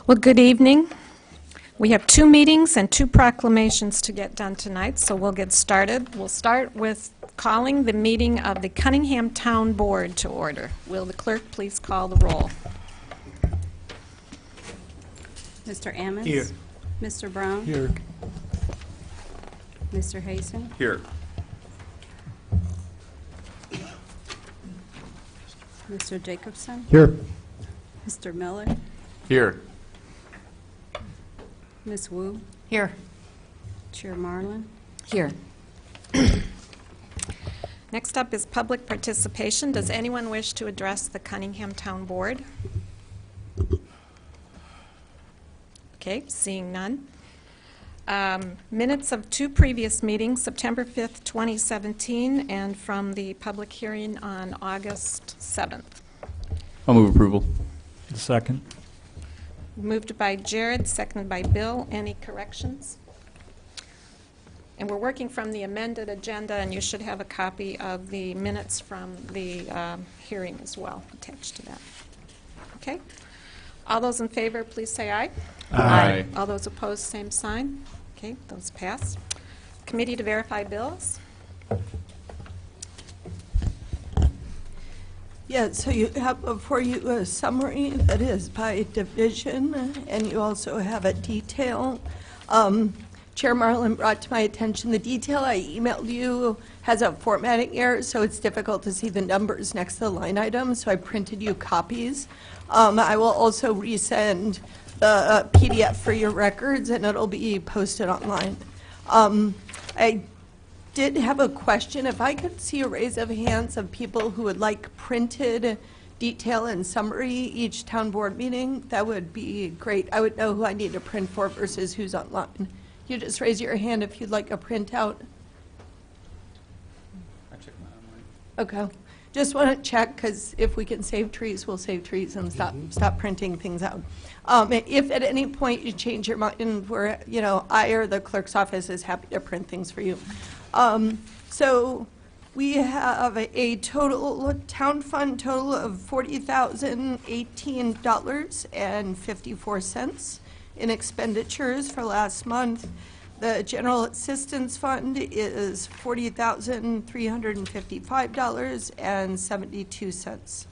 Well, good evening. We have 2 meetings and 2 proclamations to get done tonight, so we'll get started. We'll start with calling the meeting of the Cunningham Town Board to order. Will the clerk please call the roll? Mr. Ammons? Here. Mr. Brown? Here. Mr. Hazen? Here. Mr. Jacobson? Here. Mr. Miller? Here. Ms. Wu? Here. Chair Marlin? Here. Next up is public participation. Does anyone wish to address the Cunningham Town Board? Okay, seeing none. Minutes of 2 previous meetings, September 5th, 2017, and from the public hearing on August 7th. I'll move approval. Second. Moved by Jared, seconded by Bill. Any corrections? And we're working from the amended agenda, and you should have a copy of the minutes from the hearing as well attached to that. Okay? All those in favor, please say aye. Aye. All those opposed, same sign. Okay, those pass. Committee to verify bills. Yeah, so you have before you a summary that is by division, and you also have a detail. Chair Marlin brought to my attention the detail I emailed you has a formatting error, so it's difficult to see the numbers next to the line items, so I printed you copies. I will also resend the PDF for your records, and it'll be posted online. I did have a question. If I could see a raise of hands of people who would like printed detail and summary each town board meeting, that would be great. I would know who I need to print for versus who's online. You just raise your hand if you'd like a printout. I checked mine online. Okay. Just want to check, because if we can save trees, we'll save trees and stop printing things out. If at any point you change your mind, where I or the clerk's office is happy to print things for you. So we have a total town fund total of $40,018.54 in expenditures for last month. The general assistance fund is $40,355.72.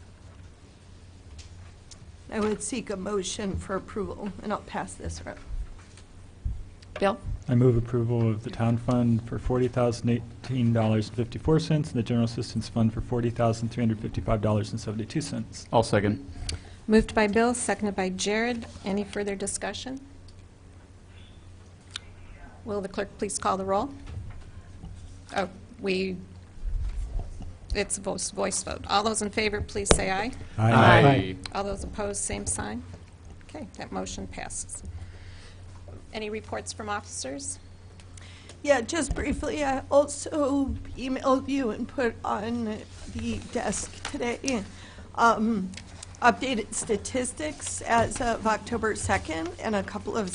I would seek a motion for approval, and I'll pass this around. Bill? I move approval of the town fund for $40,018.54 and the general assistance fund for $40,355.72. I'll second. Moved by Bill, seconded by Jared. Any further discussion? Will the clerk please call the roll? Oh, it's a voice vote. All those in favor, please say aye. Aye. All those opposed, same sign. Okay, that motion passes. Any reports from officers? Yeah, just briefly, I also emailed you and put on the desk today updated statistics as of October 2nd and a couple of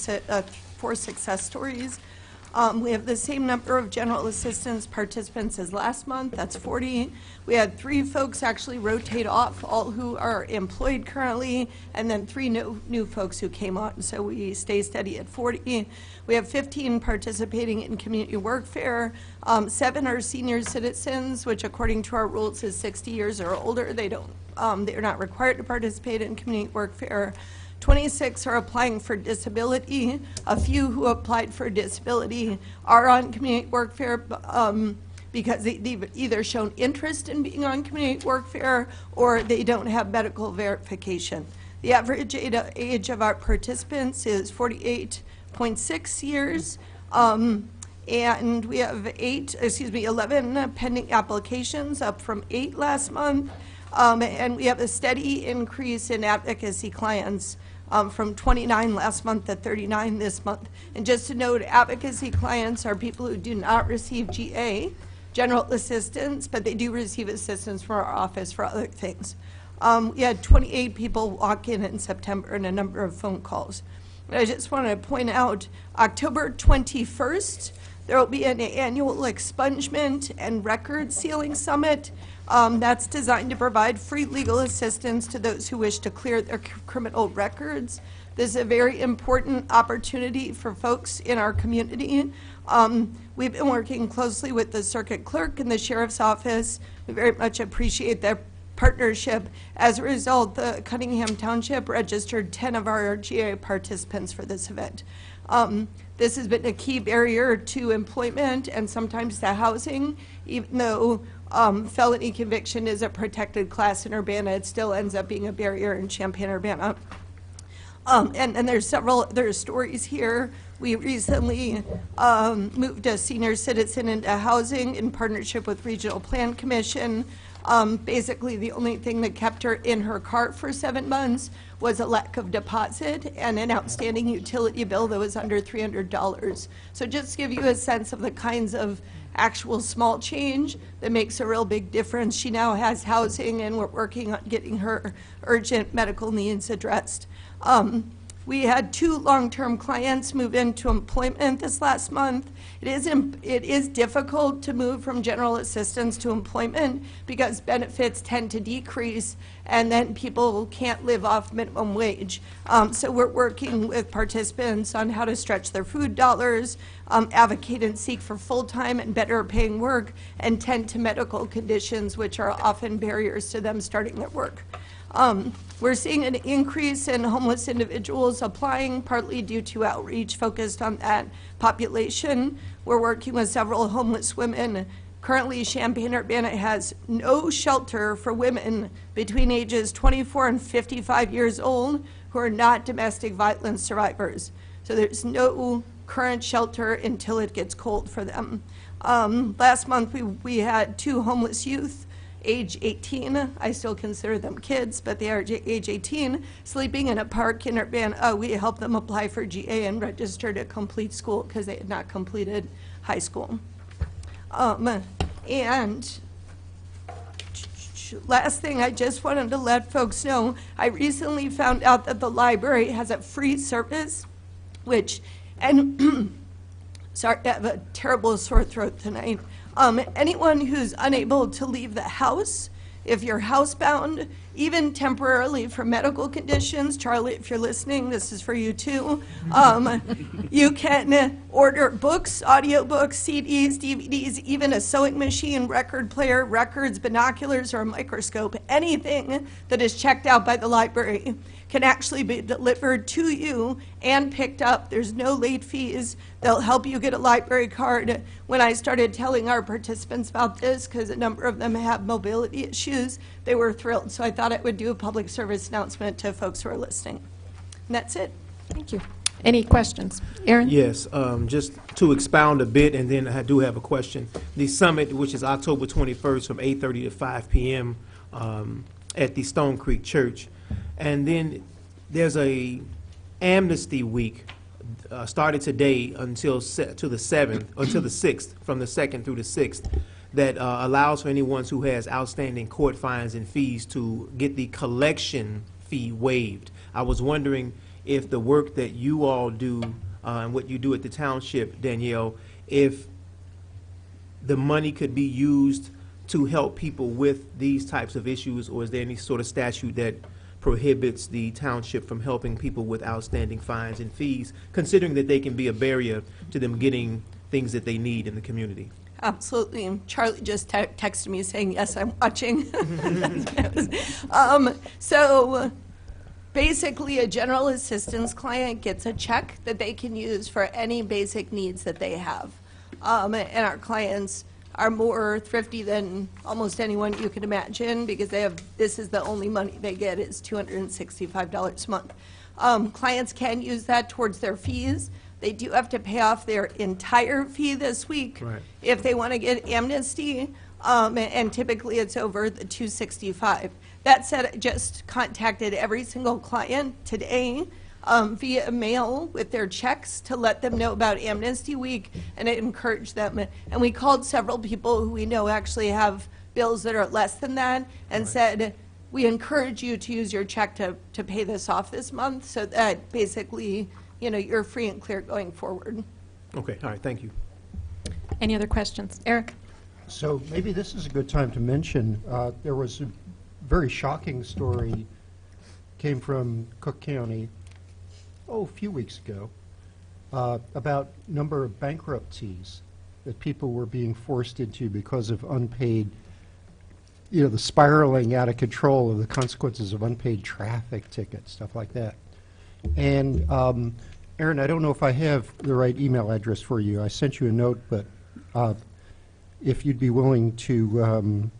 4 success stories. We have the same number of general assistance participants as last month. That's 40. We had 3 folks actually rotate off, all who are employed currently, and then 3 new folks who came on. So we stay steady at 40. We have 15 participating in community workfare. 7 are senior citizens, which according to our rules is 60 years or older. They're not required to participate in community workfare. 26 are applying for disability. A few who applied for disability are on community workfare because they've either shown interest in being on community workfare or they don't have medical verification. The average age of our participants is 48.6 years. And we have 11 pending applications, up from 8 last month. And we have a steady increase in advocacy clients from 29 last month to 39 this month. And just to note, advocacy clients are people who do not receive GA, general assistance, but they do receive assistance from our office for other things. We had 28 people walk in September and a number of phone calls. And I just want to point out, October 21st, there will be an annual expungement and record sealing summit. That's designed to provide free legal assistance to those who wish to clear their criminal records. This is a very important opportunity for folks in our community. We've been working closely with the circuit clerk and the sheriff's office. We very much appreciate their partnership. As a result, the Cunningham Township registered 10 of our GA participants for this event. This has been a key barrier to employment and sometimes to housing. Even though felony conviction is a protected class in Urbana, it still ends up being a barrier in Champaign-Urbana. And there's stories here. We recently moved a senior citizen into housing in partnership with Regional Plan Commission. Basically, the only thing that kept her in her car for 7 months was a lack of deposit and an outstanding utility bill that was under $300. So just to give you a sense of the kinds of actual small change that makes a real big difference. She now has housing, and we're working on getting her urgent medical needs addressed. We had 2 long-term clients move into employment this last month. It is difficult to move from general assistance to employment because benefits tend to decrease, and then people can't live off minimum wage. So we're working with participants on how to stretch their food dollars, advocate and seek for full-time and better paying work, and tend to medical conditions, which are often barriers to them starting their work. We're seeing an increase in homeless individuals applying, partly due to outreach focused on that population. We're working with several homeless women. Currently, Champaign-Urbana has no shelter for women between ages 24 and 55 years old who are not domestic violence survivors. So there's no current shelter until it gets cold for them. Last month, we had 2 homeless youth, age 18, I still consider them kids, but they are age 18, sleeping in a park in Urbana. We helped them apply for GA and register to complete school because they had not completed high school. And last thing, I just wanted to let folks know, I recently found out that the library has a free service, which, and sorry, I have a terrible sore throat tonight. Anyone who's unable to leave the house, if you're housebound, even temporarily for medical conditions, Charlie, if you're listening, this is for you too. You can order books, audiobooks, CDs, DVDs, even a sewing machine, record player, records, binoculars, or a microscope. Anything that is checked out by the library can actually be delivered to you and picked up. There's no late fees. They'll help you get a library card. When I started telling our participants about this, because a number of them have mobility issues, they were thrilled. So I thought I would do a public service announcement to folks who are listening. And that's it. Thank you. Any questions? Aaron? Yes, just to expound a bit, and then I do have a question. The summit, which is October 21st from 8:30 to 5 p.m. At the Stone Creek Church. And then there's a amnesty week started today until the 6th, from the 2nd through the 6th, that allows for anyone who has outstanding court fines and fees to get the collection fee waived. I was wondering if the work that you all do and what you do at the township, Danielle, if the money could be used to help people with these types of issues, or is there any sort of statute that prohibits the township from helping people with outstanding fines and fees, considering that they can be a barrier to them getting things that they need in the community? Absolutely. Charlie just texted me saying, yes, I'm watching. So basically, a general assistance client gets a check that they can use for any basic needs that they have. And our clients are more thrifty than almost anyone you can imagine because this is the only money they get is $265 a month. Clients can use that towards their fees. They do have to pay off their entire fee this week Right. if they want to get amnesty, and typically it's over the $265. That said, I just contacted every single client today via mail with their checks to let them know about Amnesty Week and to encourage them. And we called several people who we know actually have bills that are less than that and said, we encourage you to use your check to pay this off this month so that basically, you're free and clear going forward. Okay, all right, thank you. Any other questions? Eric? So maybe this is a good time to mention, there was a very shocking story, came from Cook County, a few weeks ago, about number of bankruptcies that people were being forced into because of unpaid, the spiraling out of control of the consequences of unpaid traffic tickets, stuff like that. And Aaron, I don't know if I have the right email address for you. I sent you a note, but if you'd be willing to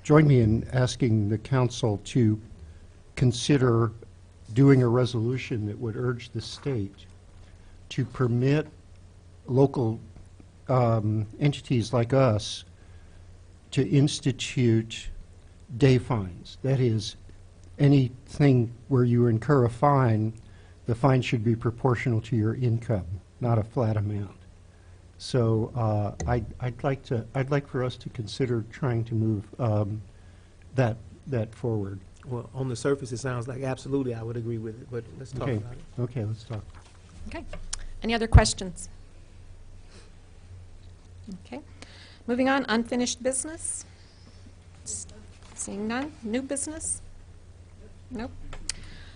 join me in asking the council to consider doing a resolution that would urge the state to permit local entities like us to institute day fines. That is, anything where you incur a fine, the fine should be proportional to your income, not a flat amount. So I'd like for us to consider trying to move that forward. Well, on the surface, it sounds like absolutely I would agree with it, but let's talk Okay. about it. Okay, let's talk. Okay. Any other questions? Okay. Moving on, unfinished business. Seeing none. New business? Nope.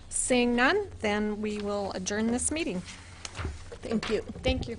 Seeing none, then we will adjourn this meeting. Thank you. Thank you.